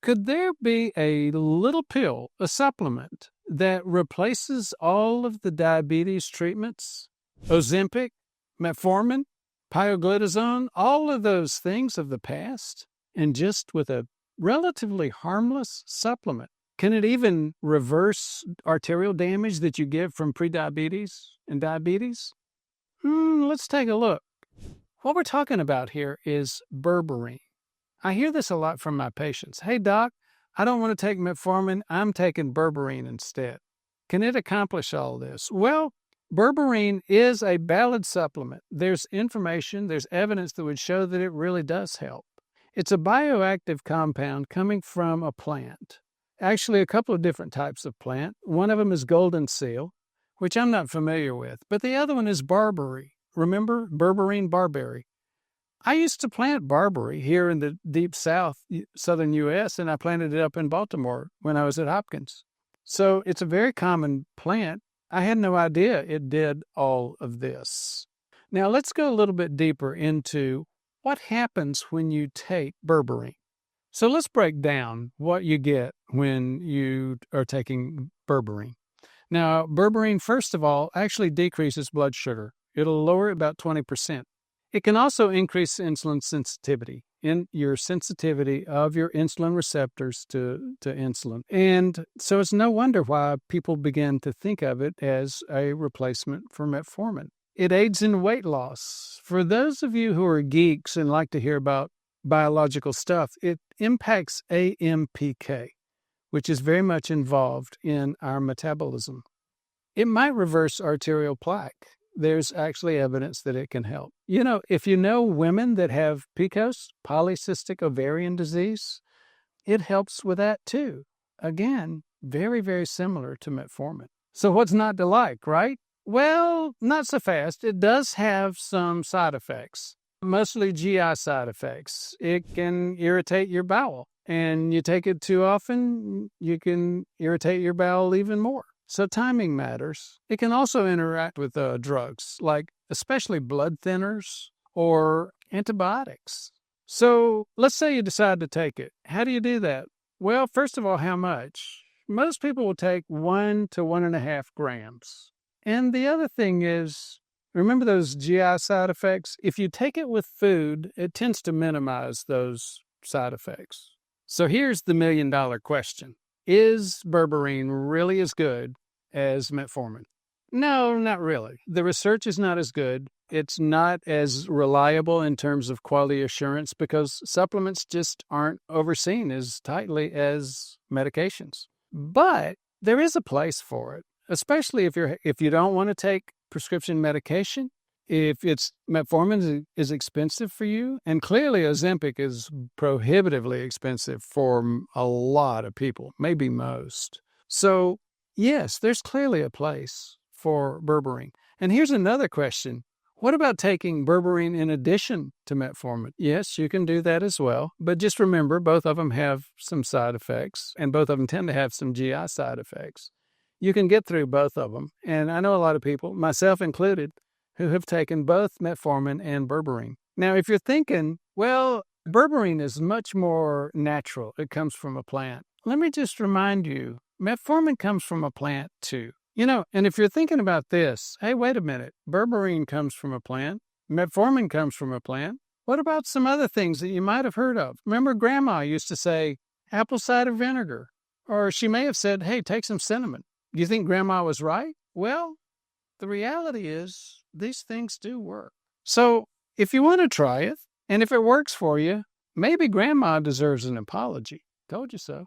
Could there be a little pill, a supplement, that replaces all of the diabetes treatments? Ozempic, metformin, pioglitazone, all of those things of the past, and just with a relatively harmless supplement. Can it even reverse arterial damage that you get from prediabetes and diabetes? Let's take a look. What we're talking about here is berberine. I hear this a lot from my patients. Hey, doc, I don't want to take metformin. I'm taking berberine instead. Can it accomplish all this? Well, berberine is a valid supplement. There's information, there's evidence that would show that it really does help. It's a bioactive compound coming from a plant. Actually, a couple of different types of plant. One of them is golden seal, which I'm not familiar with, but the other one is barberry. Remember berberine barberry? I used to plant barberry here in the deep south, southern U.S., and I planted it up in Baltimore when I was at Hopkins. So it's a very common plant. I had no idea it did all of this. Now let's go a little bit deeper into what happens when you take berberine. So let's break down what you get when you are taking berberine. Now, berberine, first of all, actually decreases blood sugar. It'll lower it about 20%. It can also increase insulin sensitivity, in your sensitivity of your insulin receptors to insulin. And so it's no wonder why people begin to think of it as a replacement for metformin. It aids in weight loss. For those of you who are geeks and like to hear about biological stuff, it impacts AMPK, which is very much involved in our metabolism. It might reverse arterial plaque. There's actually evidence that it can help. You know, if you know women that have PCOS, polycystic ovarian disease, it helps with that too. Again, very, very similar to metformin. So what's not to like, right? Well, not so fast. It does have some side effects, mostly GI side effects. It can irritate your bowel, and you take it too often, you can irritate your bowel even more. So timing matters. It can also interact with drugs, like especially blood thinners or antibiotics. So let's say you decide to take it. How do you do that? Well, first of all, how much? Most people will take 1 to 1.5 grams. And the other thing is, remember those GI side effects? If you take it with food, it tends to minimize those side effects. So here's the million-dollar question. Is berberine really as good as metformin? No, not really. The research is not as good. It's not as reliable in terms of quality assurance because supplements just aren't overseen as tightly as medications. But there is a place for it, especially if you don't want to take prescription medication. If it's metformin is expensive for you, and clearly Ozempic is prohibitively expensive for a lot of people, maybe most. So yes, there's clearly a place for berberine. And here's another question. What about taking berberine in addition to metformin? Yes, you can do that as well. But just remember, both of them have some side effects, and both of them tend to have some GI side effects. You can get through both of them. And I know a lot of people, myself included, who have taken both metformin and berberine. Now, if you're thinking, well, berberine is much more natural. It comes from a plant. Let me just remind you, metformin comes from a plant too. You know, and if you're thinking about this, hey, wait a minute, berberine comes from a plant. Metformin comes from a plant. What about some other things that you might have heard of? Remember, Grandma used to say apple cider vinegar, or she may have said, hey, take some cinnamon. Do you think Grandma was right? Well, the reality is these things do work. So if you want to try it, and if it works for you, maybe Grandma deserves an apology. Told you so.